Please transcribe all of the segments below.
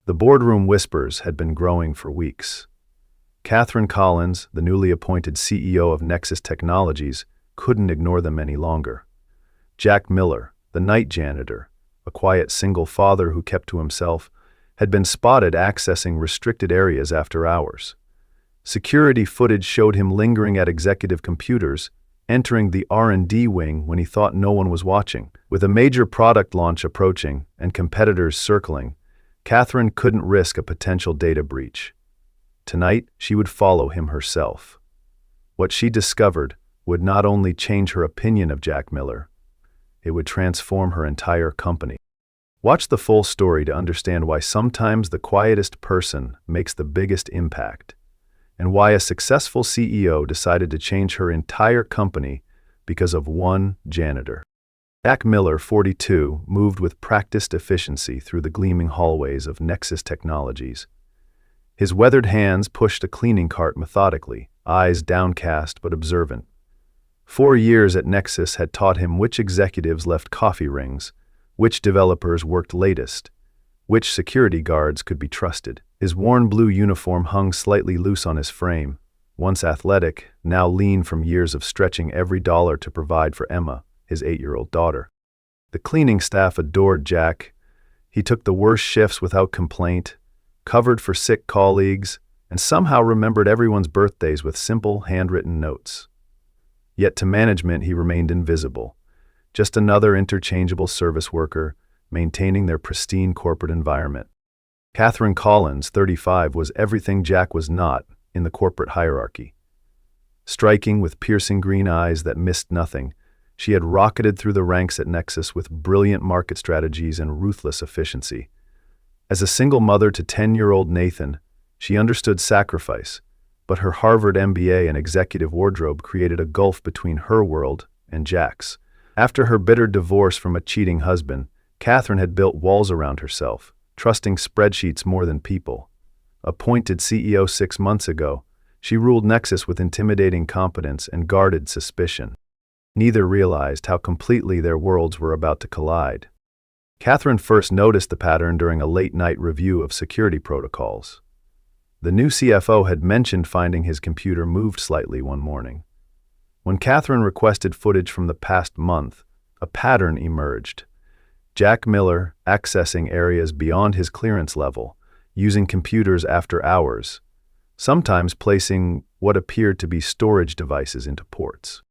The boardroom whispers had been growing for weeks. Catherine Collins, the newly appointed CEO of Nexus Technologies, couldn't ignore them any longer. Jack Miller, the night janitor, a quiet single father who kept to himself, had been spotted accessing restricted areas after hours. Security footage showed him lingering at executive computers, entering the R&D wing when he thought no one was watching. With a major product launch approaching and competitors circling, Catherine couldn't risk a potential data breach. Tonight, she would follow him herself. What she discovered would not only change her opinion of Jack Miller, it would transform her entire company. Watch the full story to understand why sometimes the quietest person makes the biggest impact, and why a successful CEO decided to change her entire company because of one janitor. Jack Miller, 42, moved with practiced efficiency through the gleaming hallways of Nexus Technologies. His weathered hands pushed a cleaning cart methodically, eyes downcast but observant. 4 years at Nexus had taught him which executives left coffee rings, which developers worked latest, which security guards could be trusted. His worn blue uniform hung slightly loose on his frame, once athletic, now lean from years of stretching every dollar to provide for Emma, his 8-year-old daughter. The cleaning staff adored Jack. He took the worst shifts without complaint, covered for sick colleagues, and somehow remembered everyone's birthdays with simple, handwritten notes. Yet to management he remained invisible, just another interchangeable service worker, maintaining their pristine corporate environment. Catherine Collins, 35, was everything Jack was not in the corporate hierarchy. Striking with piercing green eyes that missed nothing, she had rocketed through the ranks at Nexus with brilliant market strategies and ruthless efficiency. As a single mother to 10-year-old Nathan, she understood sacrifice, but her Harvard MBA and executive wardrobe created a gulf between her world and Jack's. After her bitter divorce from a cheating husband, Catherine had built walls around herself, trusting spreadsheets more than people. Appointed CEO 6 months ago, she ruled Nexus with intimidating competence and guarded suspicion. Neither realized how completely their worlds were about to collide. Catherine first noticed the pattern during a late-night review of security protocols. The new CFO had mentioned finding his computer moved slightly one morning. When Catherine requested footage from the past month, a pattern emerged. Jack Miller accessing areas beyond his clearance level, using computers after hours, sometimes placing what appeared to be storage devices into ports.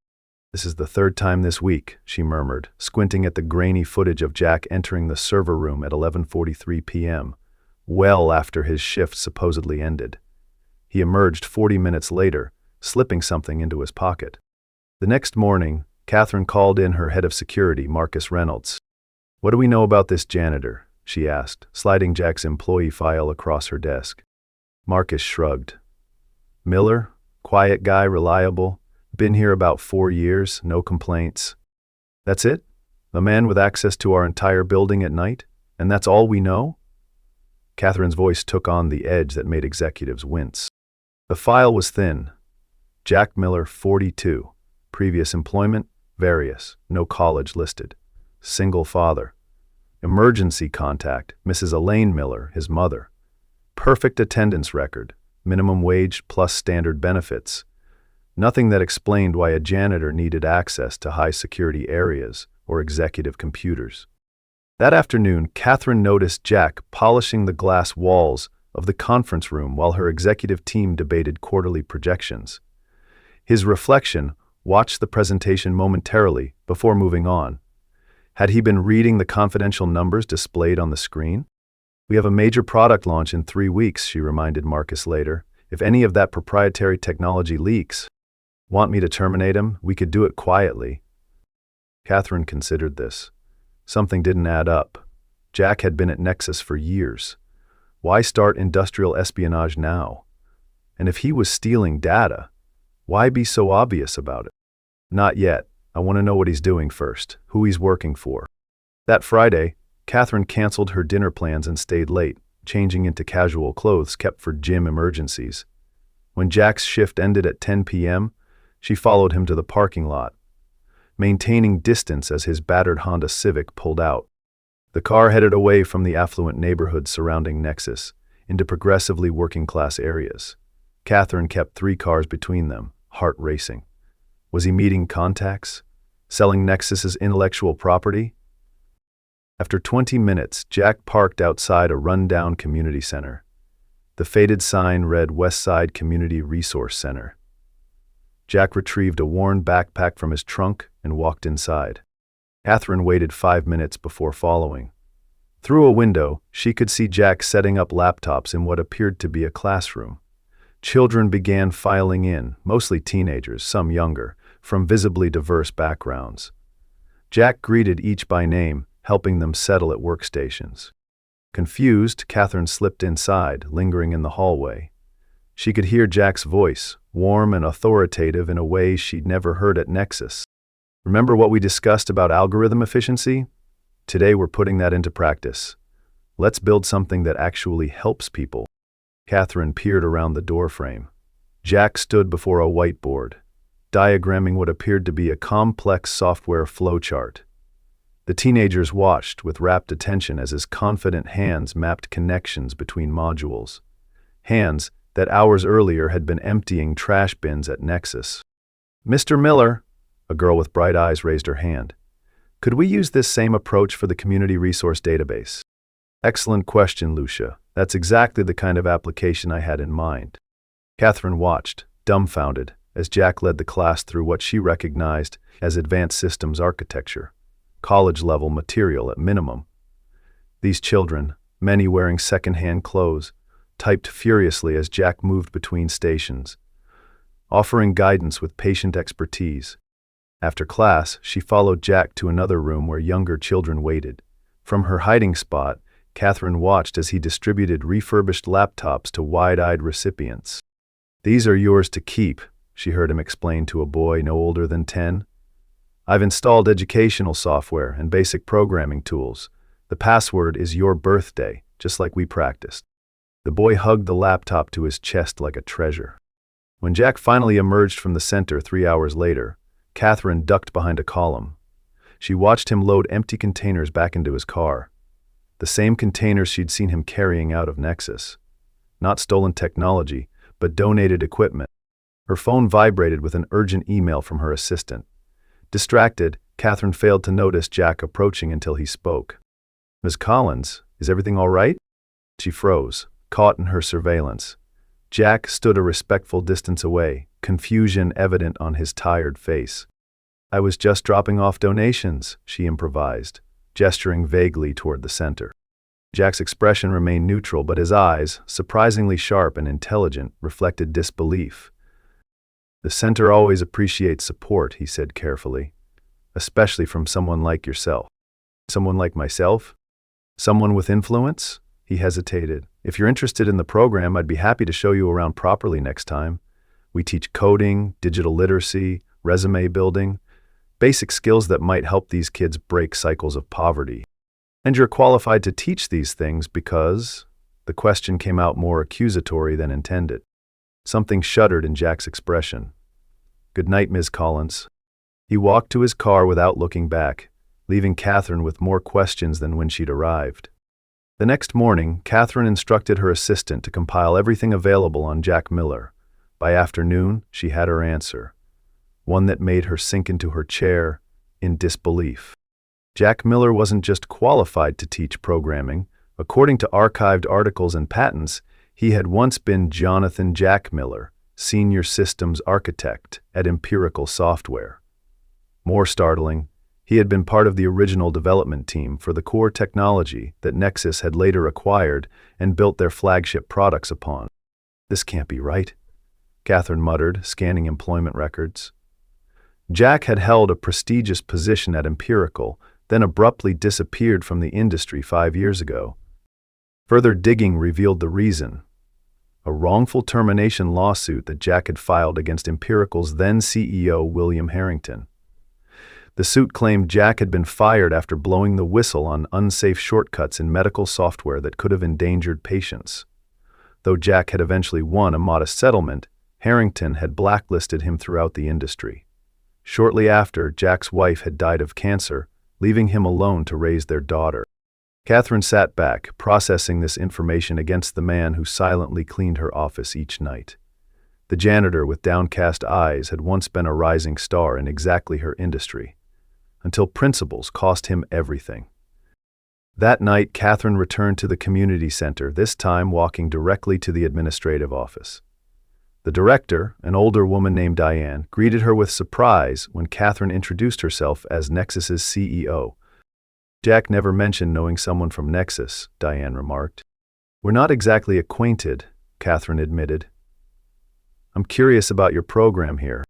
"This is the 3rd time this week," she murmured, squinting at the grainy footage of Jack entering the server room at 11:43 p.m., well after his shift supposedly ended. He emerged 40 minutes later, slipping something into his pocket. The next morning, Catherine called in her head of security, Marcus Reynolds. "What do we know about this janitor?" she asked, sliding Jack's employee file across her desk. Marcus shrugged. "Miller, quiet guy, reliable, been here about 4 years, no complaints." "That's it? A man with access to our entire building at night? And that's all we know?" Catherine's voice took on the edge that made executives wince. The file was thin. Jack Miller, 42. Previous employment, various, no college listed. Single father. Emergency contact, Mrs. Elaine Miller, his mother. Perfect attendance record, minimum wage plus standard benefits. Nothing that explained why a janitor needed access to high-security areas or executive computers. That afternoon, Catherine noticed Jack polishing the glass walls of the conference room while her executive team debated quarterly projections. His reflection watched the presentation momentarily before moving on. Had he been reading the confidential numbers displayed on the screen? "We have a major product launch in 3 weeks, she reminded Marcus later. "If any of that proprietary technology leaks, want me to terminate him? We could do it quietly." Catherine considered this. Something didn't add up. Jack had been at Nexus for years. Why start industrial espionage now? And if he was stealing data, why be so obvious about it? "Not yet. I want to know what he's doing first, who he's working for." That Friday, Catherine canceled her dinner plans and stayed late, changing into casual clothes kept for gym emergencies. When Jack's shift ended at 10 p.m., she followed him to the parking lot, maintaining distance as his battered Honda Civic pulled out. The car headed away from the affluent neighborhoods surrounding Nexus into progressively working-class areas. Catherine kept 3 cars between them, heart racing. Was he meeting contacts? Selling Nexus's intellectual property? After 20 minutes, Jack parked outside a run-down community center. The faded sign read Westside Community Resource Center. Jack retrieved a worn backpack from his trunk and walked inside. Catherine waited 5 minutes before following. Through a window, she could see Jack setting up laptops in what appeared to be a classroom. Children began filing in, mostly teenagers, some younger, from visibly diverse backgrounds. Jack greeted each by name, helping them settle at workstations. Confused, Catherine slipped inside, lingering in the hallway. She could hear Jack's voice, warm and authoritative in a way she'd never heard at Nexus. Remember what we discussed about algorithm efficiency? Today we're putting that into practice. Let's build something that actually helps people. Catherine peered around the doorframe. Jack stood before a whiteboard, diagramming what appeared to be a complex software flowchart. The teenagers watched with rapt attention as his confident hands mapped connections between modules. Hands that hours earlier had been emptying trash bins at Nexus. "Mr. Miller," a girl with bright eyes raised her hand. "Could we use this same approach for the community resource database?" "Excellent question, Lucia. That's exactly the kind of application I had in mind." Catherine watched, dumbfounded, as Jack led the class through what she recognized as advanced systems architecture, college-level material at minimum. These children, many wearing second-hand clothes, typed furiously as Jack moved between stations, offering guidance with patient expertise. After class, she followed Jack to another room where younger children waited. From her hiding spot, Catherine watched as he distributed refurbished laptops to wide-eyed recipients. "These are yours to keep," she heard him explain to a boy no older than 10. "I've installed educational software and basic programming tools. The password is your birthday, just like we practiced." The boy hugged the laptop to his chest like a treasure. When Jack finally emerged from the center 3 hours later, Catherine ducked behind a column. She watched him load empty containers back into his car. The same containers she'd seen him carrying out of Nexus. Not stolen technology, but donated equipment. Her phone vibrated with an urgent email from her assistant. Distracted, Catherine failed to notice Jack approaching until he spoke. "Ms. Collins, is everything all right?" She froze, caught in her surveillance. Jack stood a respectful distance away, confusion evident on his tired face. "I was just dropping off donations," she improvised, gesturing vaguely toward the center. Jack's expression remained neutral, but his eyes, surprisingly sharp and intelligent, reflected disbelief. "The center always appreciates support," he said carefully, "especially from someone like yourself." "Someone like myself? Someone with influence?" He hesitated. "If you're interested in the program, I'd be happy to show you around properly next time. We teach coding, digital literacy, resume building, basic skills that might help these kids break cycles of poverty. And you're qualified to teach these things because—" The question came out more accusatory than intended. Something shuddered in Jack's expression. "Good night, Ms. Collins." He walked to his car without looking back, leaving Catherine with more questions than when she'd arrived. The next morning, Catherine instructed her assistant to compile everything available on Jack Miller. By afternoon, she had her answer, one that made her sink into her chair in disbelief. Jack Miller wasn't just qualified to teach programming. According to archived articles and patents, he had once been Jonathan Jack Miller, Senior Systems Architect at Empirical Software. More startling, he had been part of the original development team for the core technology that Nexus had later acquired and built their flagship products upon. "This can't be right," Catherine muttered, scanning employment records. Jack had held a prestigious position at Empirical, then abruptly disappeared from the industry 5 years ago. Further digging revealed the reason: a wrongful termination lawsuit that Jack had filed against Empirical's then CEO William Harrington. The suit claimed Jack had been fired after blowing the whistle on unsafe shortcuts in medical software that could have endangered patients. Though Jack had eventually won a modest settlement, Harrington had blacklisted him throughout the industry. Shortly after, Jack's wife had died of cancer, leaving him alone to raise their daughter. Catherine sat back, processing this information against the man who silently cleaned her office each night. The janitor with downcast eyes had once been a rising star in exactly her industry, until principles cost him everything. That night, Catherine returned to the community center, this time walking directly to the administrative office. The director, an older woman named Diane, greeted her with surprise when Catherine introduced herself as Nexus's CEO. "Jack never mentioned knowing someone from Nexus," Diane remarked. "We're not exactly acquainted," Catherine admitted. "I'm curious about your program here."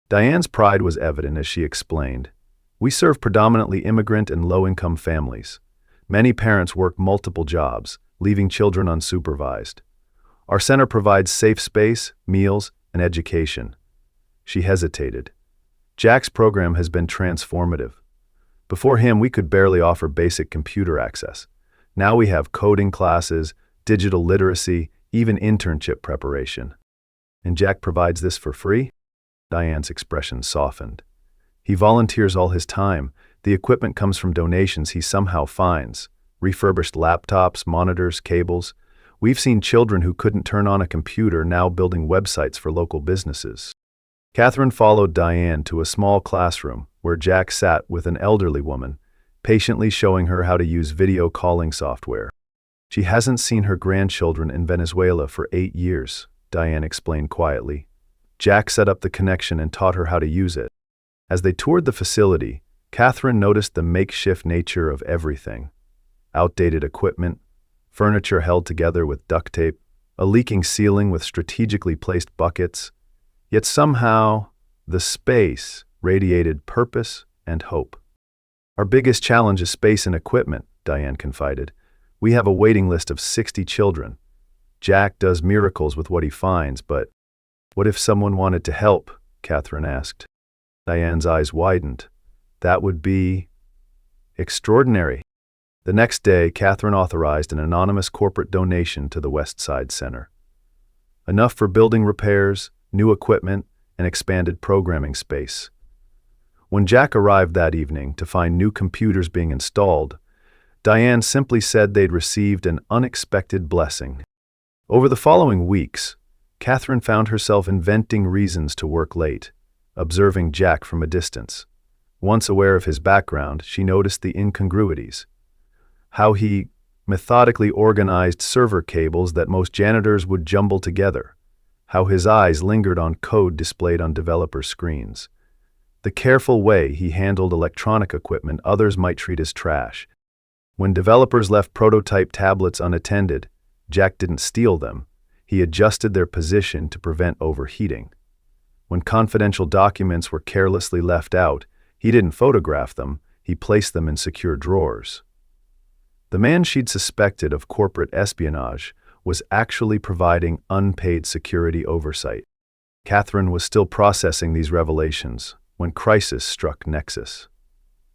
Diane's pride was evident as she explained. "We serve predominantly immigrant and low-income families. Many parents work multiple jobs, leaving children unsupervised. Our center provides safe space, meals, and education." She hesitated. "Jack's program has been transformative. Before him, we could barely offer basic computer access. Now we have coding classes, digital literacy, even internship preparation." "And Jack provides this for free?" Diane's expression softened. "He volunteers all his time. The equipment comes from donations he somehow finds. Refurbished laptops, monitors, cables. We've seen children who couldn't turn on a computer now building websites for local businesses." Catherine followed Diane to a small classroom where Jack sat with an elderly woman, patiently showing her how to use video calling software. "She hasn't seen her grandchildren in Venezuela for 8 years, Diane explained quietly. Jack set up the connection and taught her how to use it. As they toured the facility, Catherine noticed the makeshift nature of everything. Outdated equipment, furniture held together with duct tape, a leaking ceiling with strategically placed buckets. Yet somehow, the space radiated purpose and hope. "Our biggest challenge is space and equipment," Diane confided. "We have a waiting list of 60 children. Jack does miracles with what he finds, but what if someone wanted to help?" Catherine asked. Diane's eyes widened. "That would be extraordinary." The next day, Catherine authorized an anonymous corporate donation to the West Side Center. Enough for building repairs, new equipment, and expanded programming space. When Jack arrived that evening to find new computers being installed, Diane simply said they'd received an unexpected blessing. Over the following weeks, Catherine found herself inventing reasons to work late, observing Jack from a distance. Once aware of his background, she noticed the incongruities. How he methodically organized server cables that most janitors would jumble together. How his eyes lingered on code displayed on developer screens. The careful way he handled electronic equipment others might treat as trash. When developers left prototype tablets unattended, Jack didn't steal them. He adjusted their position to prevent overheating. When confidential documents were carelessly left out, he didn't photograph them, he placed them in secure drawers. The man she'd suspected of corporate espionage was actually providing unpaid security oversight. Catherine was still processing these revelations when crisis struck Nexus.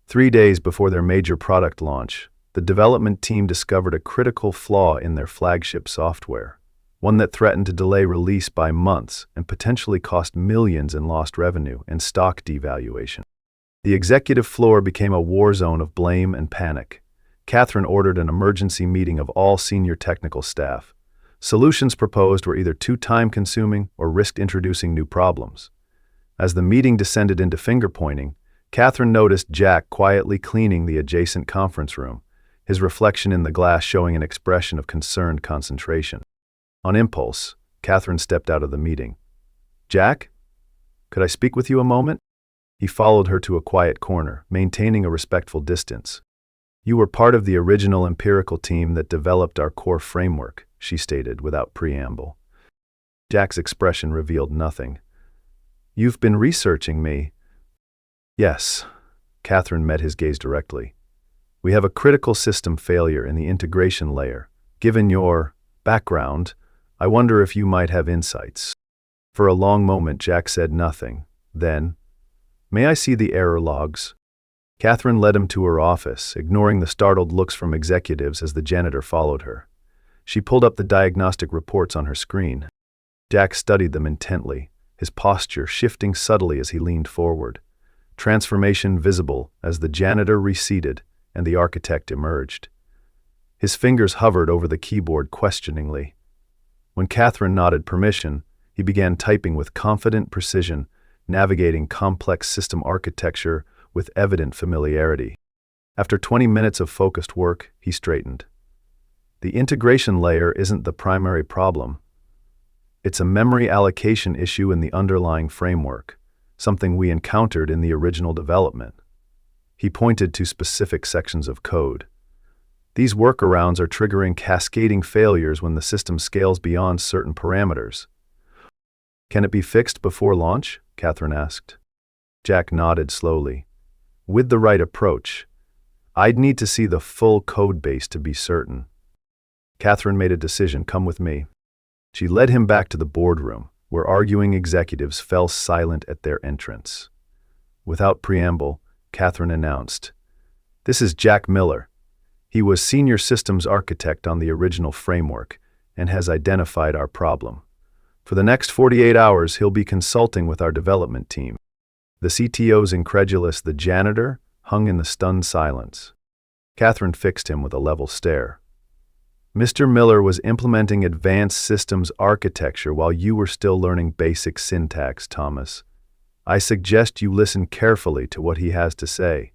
3 days before their major product launch, the development team discovered a critical flaw in their flagship software, one that threatened to delay release by months and potentially cost millions in lost revenue and stock devaluation. The executive floor became a war zone of blame and panic. Catherine ordered an emergency meeting of all senior technical staff. Solutions proposed were either too time-consuming or risked introducing new problems. As the meeting descended into finger-pointing, Catherine noticed Jack quietly cleaning the adjacent conference room, his reflection in the glass showing an expression of concerned concentration. On impulse, Catherine stepped out of the meeting. "Jack, could I speak with you a moment?" He followed her to a quiet corner, maintaining a respectful distance. "You were part of the original empirical team that developed our core framework," she stated without preamble. Jack's expression revealed nothing. "You've been researching me." "Yes." Catherine met his gaze directly. "We have a critical system failure in the integration layer. Given your background, I wonder if you might have insights." For a long moment, Jack said nothing. Then, "May I see the error logs?" Catherine led him to her office, ignoring the startled looks from executives as the janitor followed her. She pulled up the diagnostic reports on her screen. Jack studied them intently, his posture shifting subtly as he leaned forward. Transformation visible as the janitor receded and the architect emerged. His fingers hovered over the keyboard questioningly. When Catherine nodded permission, he began typing with confident precision, navigating complex system architecture with evident familiarity. After 20 minutes of focused work, he straightened. The integration layer isn't the primary problem. It's a memory allocation issue in the underlying framework, something we encountered in the original development. He pointed to specific sections of code. These workarounds are triggering cascading failures when the system scales beyond certain parameters. Can it be fixed before launch? Catherine asked. Jack nodded slowly. With the right approach, I'd need to see the full code base to be certain. Catherine made a decision. Come with me. She led him back to the boardroom, where arguing executives fell silent at their entrance. Without preamble, Catherine announced, "This is Jack Miller. He was senior systems architect on the original framework and has identified our problem. For the next 48 hours, he'll be consulting with our development team." The CTO's incredulous "the janitor" hung in the stunned silence. Catherine fixed him with a level stare. "Mr. Miller was implementing advanced systems architecture while you were still learning basic syntax, Thomas. I suggest you listen carefully to what he has to say."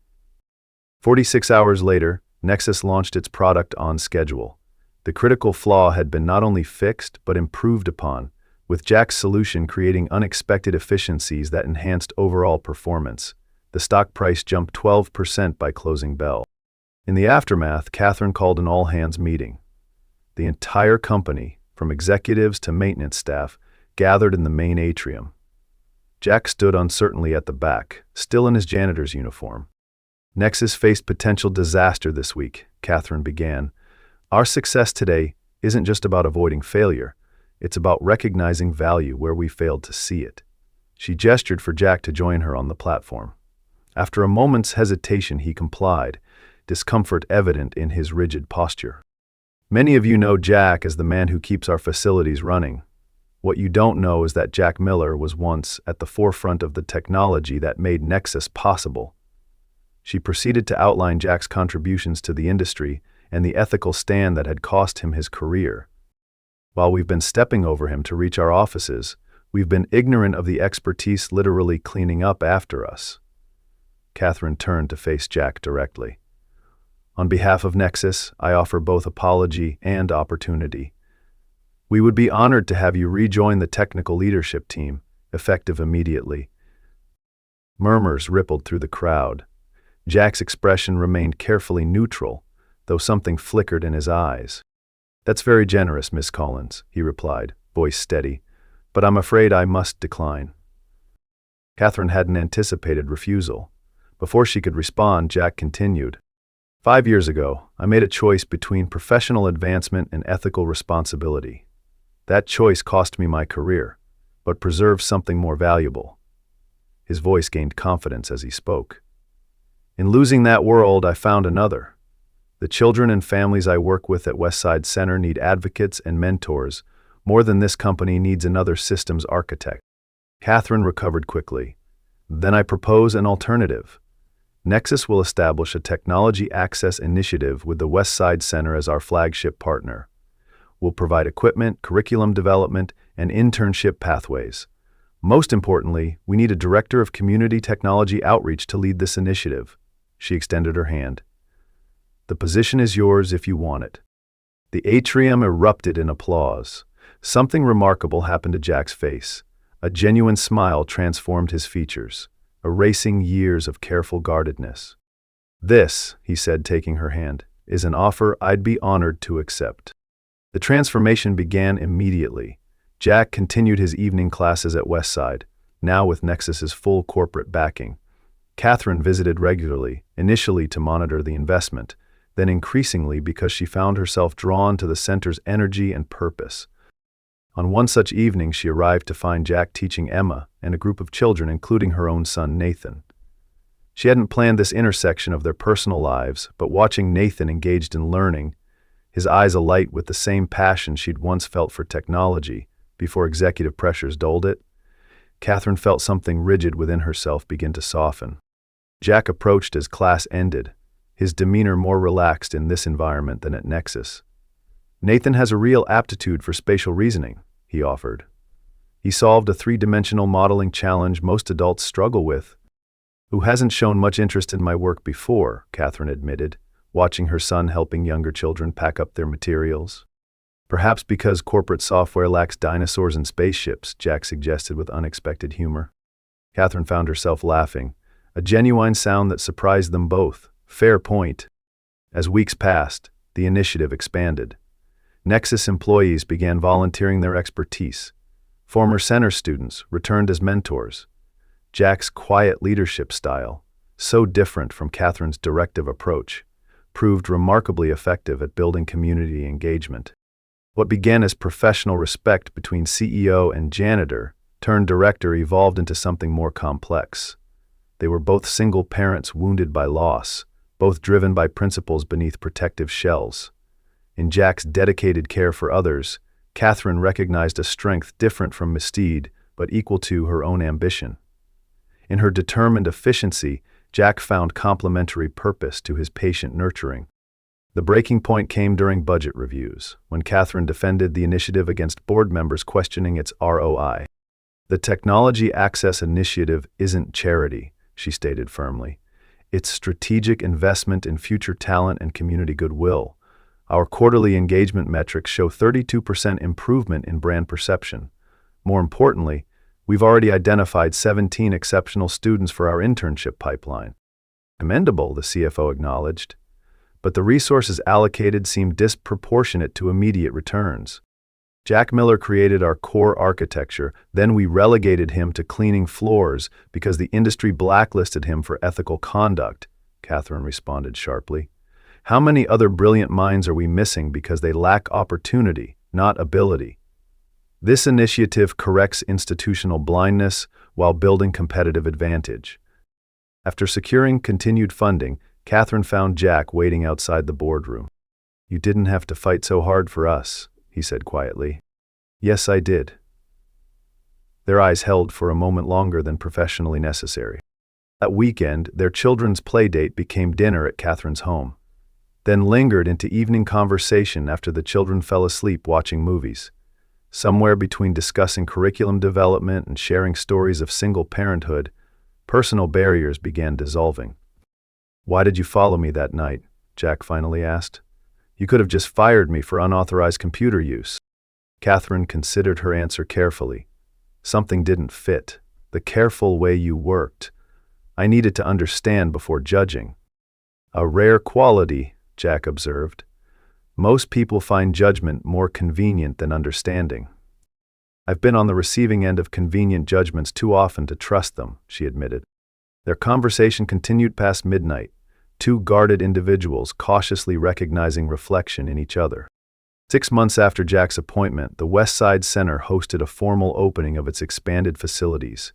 46 hours later, Nexus launched its product on schedule. The critical flaw had been not only fixed but improved upon, with Jack's solution creating unexpected efficiencies that enhanced overall performance. The stock price jumped 12% by closing bell. In the aftermath, Catherine called an all-hands meeting. The entire company, from executives to maintenance staff, gathered in the main atrium. Jack stood uncertainly at the back, still in his janitor's uniform. "Nexus faced potential disaster this week," Catherine began. "Our success today isn't just about avoiding failure. It's about recognizing value where we failed to see it." She gestured for Jack to join her on the platform. After a moment's hesitation, he complied, discomfort evident in his rigid posture. "Many of you know Jack as the man who keeps our facilities running. What you don't know is that Jack Miller was once at the forefront of the technology that made Nexus possible." She proceeded to outline Jack's contributions to the industry and the ethical stand that had cost him his career. "While we've been stepping over him to reach our offices, we've been ignorant of the expertise literally cleaning up after us." Catherine turned to face Jack directly. "On behalf of Nexus, I offer both apology and opportunity. We would be honored to have you rejoin the technical leadership team, effective immediately." Murmurs rippled through the crowd. Jack's expression remained carefully neutral, though something flickered in his eyes. "That's very generous, Miss Collins," he replied, voice steady, "but I'm afraid I must decline." Catherine hadn't anticipated refusal. Before she could respond, Jack continued, 5 years ago, I made a choice between professional advancement and ethical responsibility. That choice cost me my career, but preserved something more valuable." His voice gained confidence as he spoke. "In losing that world, I found another. The children and families I work with at Westside Center need advocates and mentors. More than this company needs another systems architect." Catherine recovered quickly. "Then I propose an alternative. Nexus will establish a technology access initiative with the Westside Center as our flagship partner. We'll provide equipment, curriculum development, and internship pathways. Most importantly, we need a director of community technology outreach to lead this initiative." She extended her hand. "The position is yours if you want it." The atrium erupted in applause. Something remarkable happened to Jack's face. A genuine smile transformed his features, erasing years of careful guardedness. "This," he said, taking her hand, "is an offer I'd be honored to accept." The transformation began immediately. Jack continued his evening classes at Westside, now with Nexus's full corporate backing. Catherine visited regularly, initially to monitor the investment, then increasingly because she found herself drawn to the center's energy and purpose. On one such evening, she arrived to find Jack teaching Emma and a group of children, including her own son, Nathan. She hadn't planned this intersection of their personal lives, but watching Nathan engaged in learning, his eyes alight with the same passion she'd once felt for technology before executive pressures dulled it, Catherine felt something rigid within herself begin to soften. Jack approached as class ended, his demeanor more relaxed in this environment than at Nexus. "Nathan has a real aptitude for spatial reasoning," he offered. "He solved a three-dimensional modeling challenge most adults struggle with." "Who hasn't shown much interest in my work before," Catherine admitted, watching her son helping younger children pack up their materials. "Perhaps because corporate software lacks dinosaurs and spaceships," Jack suggested with unexpected humor. Catherine found herself laughing, a genuine sound that surprised them both. Fair point. As weeks passed, the initiative expanded. Nexus employees began volunteering their expertise. Former center students returned as mentors. Jack's quiet leadership style, so different from Catherine's directive approach, proved remarkably effective at building community engagement. What began as professional respect between CEO and janitor turned director evolved into something more complex. They were both single parents wounded by loss, both driven by principles beneath protective shells. In Jack's dedicated care for others, Catherine recognized a strength different from Mystique, but equal to her own ambition. In her determined efficiency, Jack found complementary purpose to his patient nurturing. The breaking point came during budget reviews, when Catherine defended the initiative against board members questioning its ROI. "The Technology Access Initiative isn't charity," she stated firmly. "It's strategic investment in future talent and community goodwill. Our quarterly engagement metrics show 32% improvement in brand perception. More importantly, we've already identified 17 exceptional students for our internship pipeline." "Commendable," the CFO acknowledged, "but the resources allocated seem disproportionate to immediate returns. Jack Miller created our core architecture, then we relegated him to cleaning floors because the industry blacklisted him for ethical conduct," Catherine responded sharply. "How many other brilliant minds are we missing because they lack opportunity, not ability?" This initiative corrects institutional blindness while building competitive advantage. After securing continued funding, Catherine found Jack waiting outside the boardroom. "You didn't have to fight so hard for us," he said quietly. "Yes, I did." Their eyes held for a moment longer than professionally necessary. That weekend, their children's playdate became dinner at Catherine's home, then lingered into evening conversation after the children fell asleep watching movies. Somewhere between discussing curriculum development and sharing stories of single parenthood, personal barriers began dissolving. "Why did you follow me that night?" Jack finally asked. "You could have just fired me for unauthorized computer use." Catherine considered her answer carefully. "Something didn't fit. The careful way you worked. I needed to understand before judging." "A rare quality," Jack observed. "Most people find judgment more convenient than understanding." "I've been on the receiving end of convenient judgments too often to trust them," she admitted. Their conversation continued past midnight, two guarded individuals cautiously recognizing reflection in each other. 6 months after Jack's appointment, the West Side Center hosted a formal opening of its expanded facilities.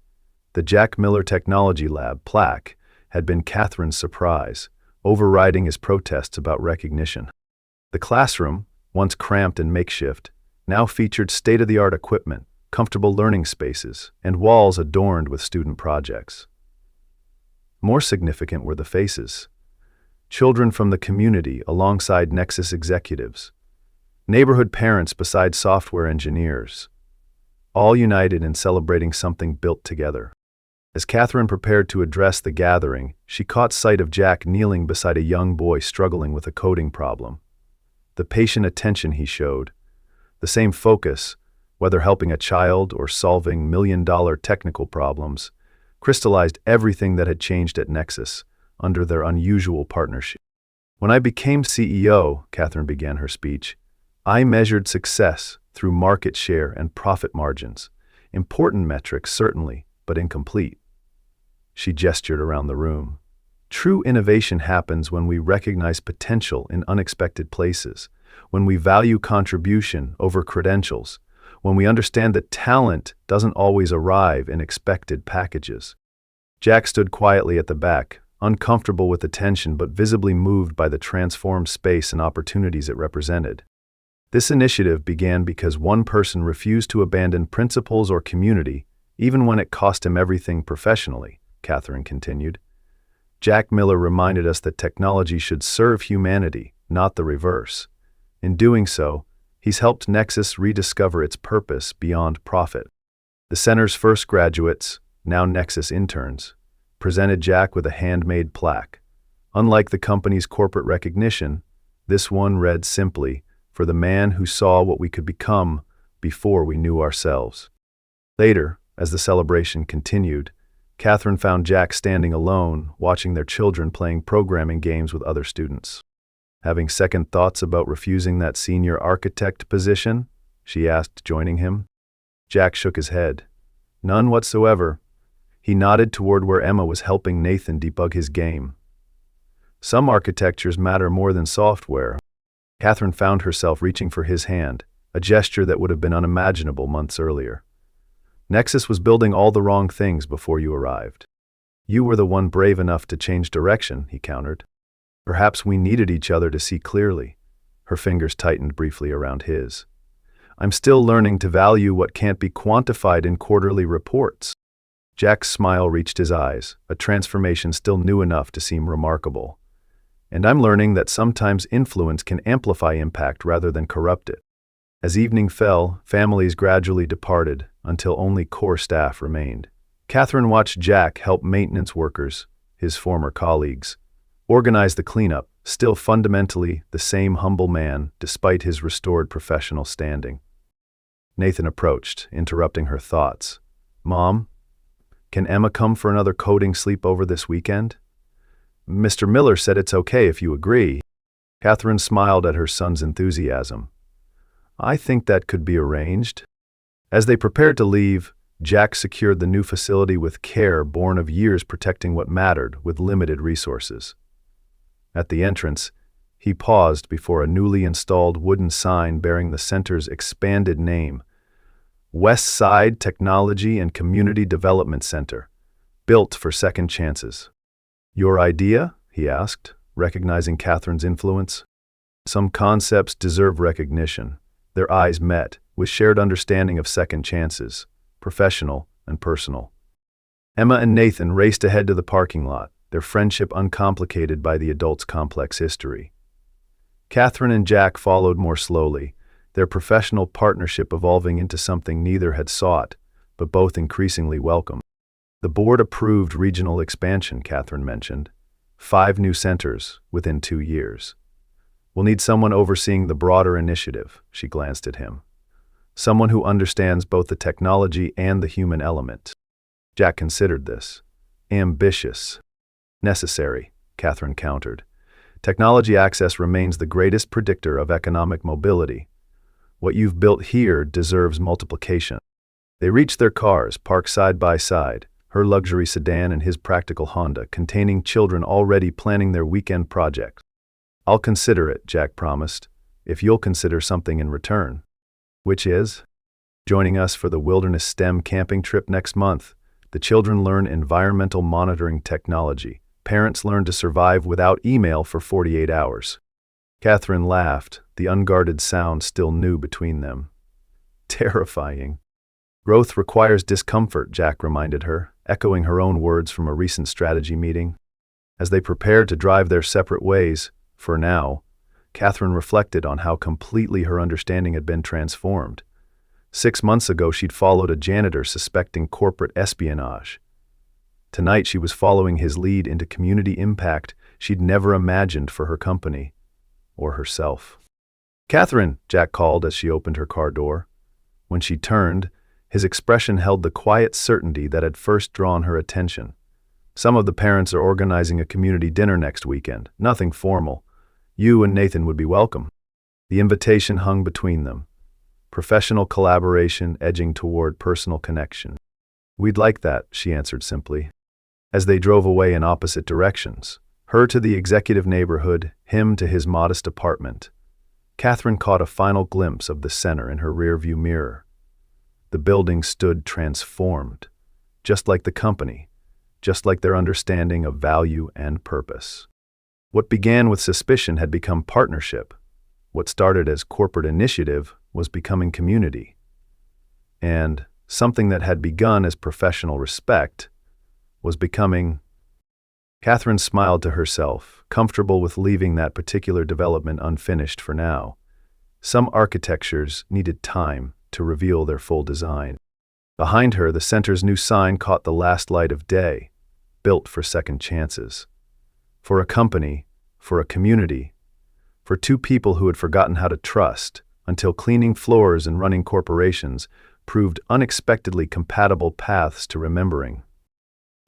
The Jack Miller Technology Lab, plaque, had been Catherine's surprise, overriding his protests about recognition. The classroom, once cramped and makeshift, now featured state-of-the-art equipment, comfortable learning spaces, and walls adorned with student projects. More significant were the faces. Children from the community alongside Nexus executives. Neighborhood parents beside software engineers. All united in celebrating something built together. As Catherine prepared to address the gathering, she caught sight of Jack kneeling beside a young boy struggling with a coding problem. The patient attention he showed, the same focus, whether helping a child or solving million-dollar technical problems, crystallized everything that had changed at Nexus under their unusual partnership. "When I became CEO," Catherine began her speech, "I measured success through market share and profit margins. Important metrics, certainly, but incomplete." She gestured around the room. "True innovation happens when we recognize potential in unexpected places, when we value contribution over credentials, when we understand that talent doesn't always arrive in expected packages." Jack stood quietly at the back, uncomfortable with the tension but visibly moved by the transformed space and opportunities it represented. This initiative began because one person refused to abandon principles or community, even when it cost him everything professionally, Catherine continued. Jack Miller reminded us that technology should serve humanity, not the reverse. In doing so, he's helped Nexus rediscover its purpose beyond profit. The center's first graduates, now Nexus interns, presented Jack with a handmade plaque. Unlike the company's corporate recognition, this one read simply, "For the man who saw what we could become before we knew ourselves." Later, as the celebration continued, Catherine found Jack standing alone, watching their children playing programming games with other students. "Having second thoughts about refusing that senior architect position?" she asked, joining him. Jack shook his head. "None whatsoever." He nodded toward where Emma was helping Nathan debug his game. "Some architectures matter more than software." Catherine found herself reaching for his hand, a gesture that would have been unimaginable months earlier. "Nexus was building all the wrong things before you arrived. You were the one brave enough to change direction," he countered. "Perhaps we needed each other to see clearly." Her fingers tightened briefly around his. "I'm still learning to value what can't be quantified in quarterly reports." Jack's smile reached his eyes, a transformation still new enough to seem remarkable. "And I'm learning that sometimes influence can amplify impact rather than corrupt it." As evening fell, families gradually departed until only core staff remained. Catherine watched Jack help maintenance workers, his former colleagues, organize the cleanup, still fundamentally the same humble man despite his restored professional standing. Nathan approached, interrupting her thoughts. "Mom, can Emma come for another coding sleepover this weekend?" "Mr. Miller said it's okay if you agree." Catherine smiled at her son's enthusiasm. "I think that could be arranged." As they prepared to leave, Jack secured the new facility with care born of years protecting what mattered with limited resources. At the entrance, he paused before a newly installed wooden sign bearing the center's expanded name, West Side Technology and Community Development Center, built for second chances. "Your idea?" he asked, recognizing Catherine's influence. "Some concepts deserve recognition." Their eyes met, with shared understanding of second chances, professional and personal. Emma and Nathan raced ahead to the parking lot, their friendship uncomplicated by the adult's complex history. Catherine and Jack followed more slowly, their professional partnership evolving into something neither had sought, but both increasingly welcomed. The board approved regional expansion, Catherine mentioned. 5 new centers within 2 years. "We'll need someone overseeing the broader initiative," she glanced at him. "Someone who understands both the technology and the human element." Jack considered this. "Ambitious." "Necessary," Catherine countered. "Technology access remains the greatest predictor of economic mobility. What you've built here deserves multiplication." They reached their cars, parked side by side, her luxury sedan and his practical Honda, containing children already planning their weekend projects. "I'll consider it," Jack promised, "if you'll consider something in return." "Which is?" "Joining us for the Wilderness STEM camping trip next month. The children learn environmental monitoring technology. Parents learn to survive without email for 48 hours. Catherine laughed, the unguarded sound still new between them. "Terrifying." "Growth requires discomfort," Jack reminded her, echoing her own words from a recent strategy meeting. As they prepared to drive their separate ways, for now, Catherine reflected on how completely her understanding had been transformed. 6 months ago, she'd followed a janitor suspecting corporate espionage. Tonight, she was following his lead into community impact she'd never imagined for her company or herself. "Catherine," Jack called as she opened her car door. When she turned, his expression held the quiet certainty that had first drawn her attention. "Some of the parents are organizing a community dinner next weekend. Nothing formal. You and Nathan would be welcome." The invitation hung between them. Professional collaboration edging toward personal connection. "We'd like that," she answered simply. As they drove away in opposite directions, her to the executive neighborhood, him to his modest apartment, Catherine caught a final glimpse of the center in her rearview mirror. The building stood transformed, just like the company, just like their understanding of value and purpose. What began with suspicion had become partnership. What started as corporate initiative was becoming community. And something that had begun as professional respect was becoming Catherine smiled to herself, comfortable with leaving that particular development unfinished for now. Some architectures needed time to reveal their full design. Behind her, the center's new sign caught the last light of day, built for second chances. For a company, for a community, for two people who had forgotten how to trust until cleaning floors and running corporations proved unexpectedly compatible paths to remembering.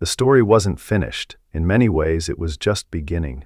The story wasn't finished. In many ways, it was just beginning.